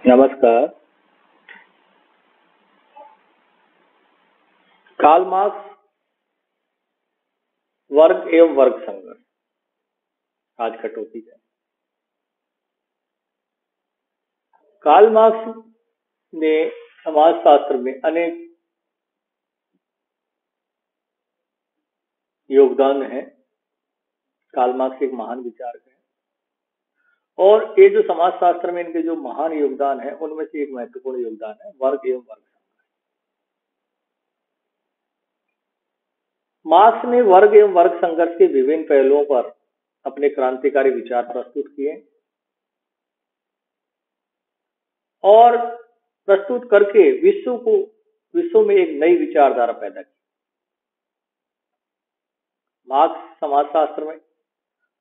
नमस्कार। Karl Marx वर्ग एवं वर्ग संघर्ष आज का टॉपिक है। कार्ल मार्क्स ने समाजशास्त्र में अनेक योगदान है। कार्ल मार्क्स एक महान विचारक है और ये जो समाजशास्त्र में इनके जो महान योगदान है उनमें से एक महत्वपूर्ण योगदान है वर्ग एवं वर्ग। मार्क्स ने वर्ग एवं वर्ग संघर्ष के विभिन्न पहलुओं पर अपने क्रांतिकारी विचार प्रस्तुत किए और प्रस्तुत करके विश्व में एक नई विचारधारा पैदा की। मार्क्स समाजशास्त्र में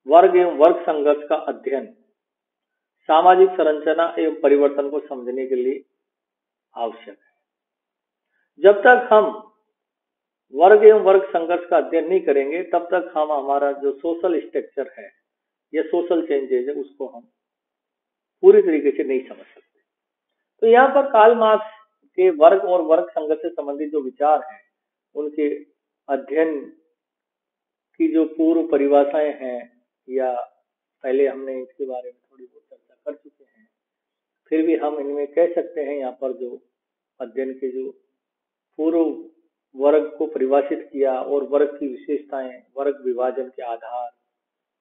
वर्ग एवं वर्ग संघर्ष का अध्ययन सामाजिक संरचना एवं परिवर्तन को समझने के लिए आवश्यक है। जब तक हम वर्ग एवं वर्ग संघर्ष का अध्ययन नहीं करेंगे तब तक हम हमारा जो सोशल स्ट्रक्चर है या सोशल चेंजेस है उसको हम पूरी तरीके से नहीं समझ सकते। तो यहाँ पर कार्ल मार्क्स के वर्ग और वर्ग संघर्ष से संबंधित जो विचार हैं उनके अध्ययन की जो पूर्व परिभाषाएं हैं या पहले हमने इसके बारे में थोड़ी बहुत चर्चा कर चुके हैं, फिर भी हम इनमें कह सकते हैं यहाँ पर जो अध्ययन के जो पूर्व वर्ग को परिभाषित किया और वर्ग की विशेषताएं, वर्ग विभाजन के आधार,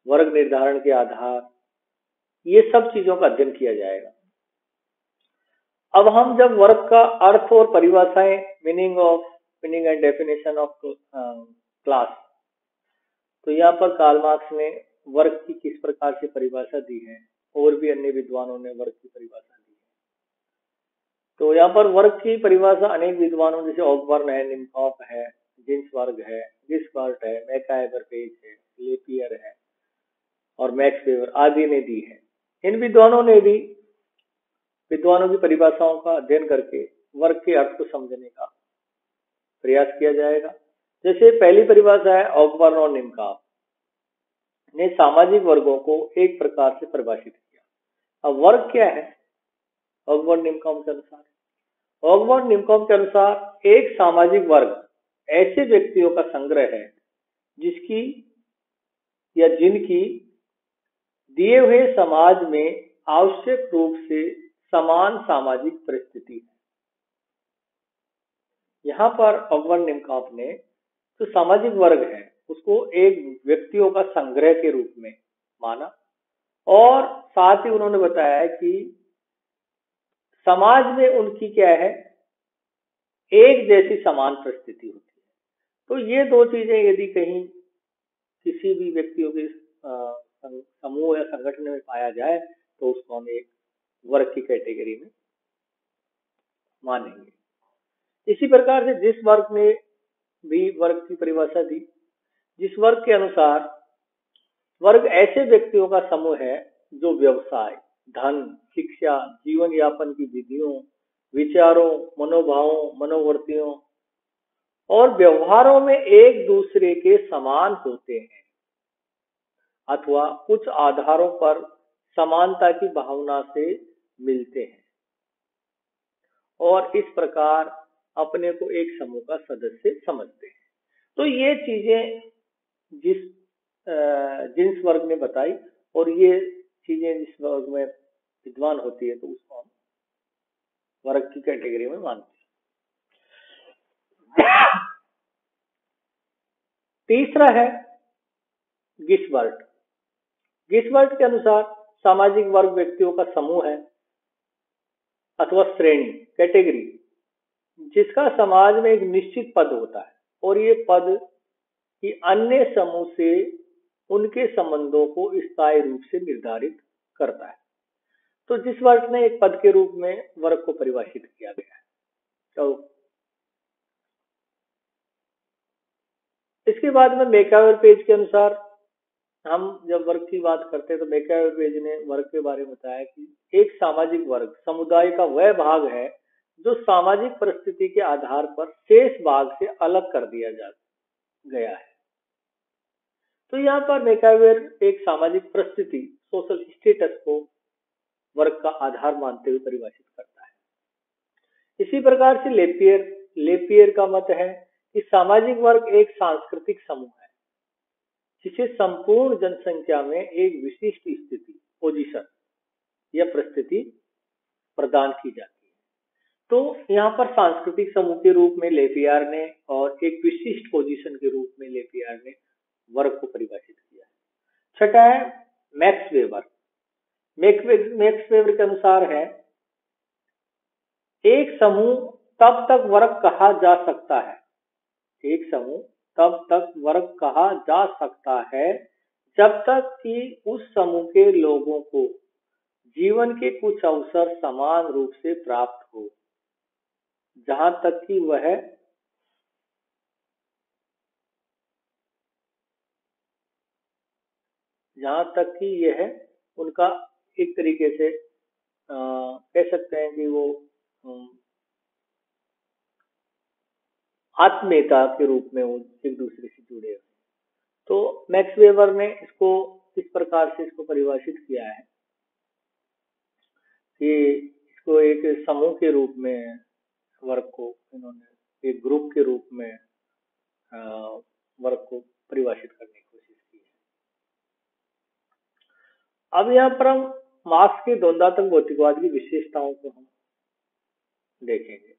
वर्ग निर्धारण के आधार, ये सब चीजों का अध्ययन किया जाएगा। अब हम जब वर्ग का अर्थ और परिभाषाएं, meaning and definition of class, तो यहाँ पर कार्ल मार्क्स ने वर्ग की किस प्रकार से परिभाषा दी है और भी अन्य विद्वानों ने वर्ग की परिभाषा दी है। तो यहाँ पर वर्ग की परिभाषा अनेक विद्वानों जैसे ऑकबर्न है, निम्कॉफ है, जिन्सबर्ग है, गिस्बर्ट है, मैकाइवर-पेज है, लेपियर है और मैक्स वेबर आदि ने दी है। इन विद्वानों की परिभाषाओं का अध्ययन करके वर्ग के अर्थ को समझने का प्रयास किया जाएगा। जैसे पहली परिभाषा है ऑकबर्न और निम्कॉफ ने सामाजिक वर्गों को एक प्रकार से परिभाषित किया। अब वर्ग क्या है? ऑकबर्न निम्कॉफ के अनुसार एक सामाजिक वर्ग ऐसे व्यक्तियों का संग्रह है जिसकी या जिनकी दिए हुए समाज में आवश्यक रूप से समान सामाजिक परिस्थिति है। यहाँ पर ऑकबर्न निम्कॉफ ने जो सामाजिक वर्ग है उसको एक व्यक्तियों का संग्रह के रूप में माना और साथ ही उन्होंने बताया कि समाज में उनकी क्या है, एक जैसी समान परिस्थिति होती है। तो ये दो चीजें यदि कहीं किसी भी व्यक्तियों के समूह या संगठन में पाया जाए तो उसको हम एक वर्ग की कैटेगरी में मानेंगे। इसी प्रकार से जिस वर्ग ने भी वर्ग की परिभाषा दी, जिस वर्ग के अनुसार वर्ग ऐसे व्यक्तियों का समूह है जो व्यवसाय, धन, शिक्षा, जीवन यापन की विधियों, विचारों, मनोभावों, मनोवृत्तियों और व्यवहारों में एक दूसरे के समान होते हैं अथवा कुछ आधारों पर समानता की भावना से मिलते हैं और इस प्रकार अपने को एक समूह का सदस्य समझते हैं। तो ये चीजें जिस वर्ग ने बताई और ये चीजें जिस वर्ग में विद्वान होती है तो उसको हम वर्ग की कैटेगरी में मानते हैं। तीसरा है गिस्बर्ट। गिस्बर्ट के अनुसार सामाजिक वर्ग व्यक्तियों का समूह है अथवा श्रेणी, कैटेगरी, जिसका समाज में एक निश्चित पद होता है और ये पद कि अन्य समूह से उनके संबंधों को स्थायी रूप से निर्धारित करता है। तो जिस वर्ग ने एक पद के रूप में वर्ग को परिभाषित किया गया है। तो इसके बाद में मैकाइवर-पेज के अनुसार हम जब वर्ग की बात करते हैं तो मैकाइवर-पेज ने वर्ग के बारे में बताया कि एक सामाजिक वर्ग समुदाय का वह भाग है जो सामाजिक परिस्थिति के आधार पर शेष भाग से अलग कर दिया गया है। तो यहाँ पर मैकाइवर एक सामाजिक परिस्थिति, सोशल स्टेटस को वर्ग का आधार मानते हुए परिभाषित करता है। इसी प्रकार से लेपियर का मत है कि सामाजिक वर्ग एक सांस्कृतिक समूह है जिसे संपूर्ण जनसंख्या में एक विशिष्ट स्थिति, पोजीशन या परिस्थिति प्रदान की जाती है। तो यहाँ पर सांस्कृतिक समूह के रूप में लेपियर ने और एक विशिष्ट पोजीशन के रूप में लेपियर ने वर्ग को परिभाषित किया है। छठा है मैक्स वेबर। मैक्स वेबर के अनुसार है एक समूह तब तक वर्ग कहा जा सकता है, एक समूह तब तक वर्ग कहा जा सकता है जब तक कि उस समूह के लोगों को जीवन के कुछ अवसर समान रूप से प्राप्त हो, जहां तक कि यह उनका एक तरीके से कह सकते हैं कि वो आत्मीयता के रूप में वो एक दूसरे से जुड़े हुए। तो मैक्स वेबर ने इसको इस प्रकार से इसको परिभाषित किया है कि इसको एक समूह के रूप में वर्ग को इन्होंने एक ग्रुप के रूप में वर्ग को परिभाषित करने की कोशिश की है। अब यहाँ पर हम मार्क्स के द्वंद्वात्मक भौतिकवाद की विशेषताओं को हम देखेंगे।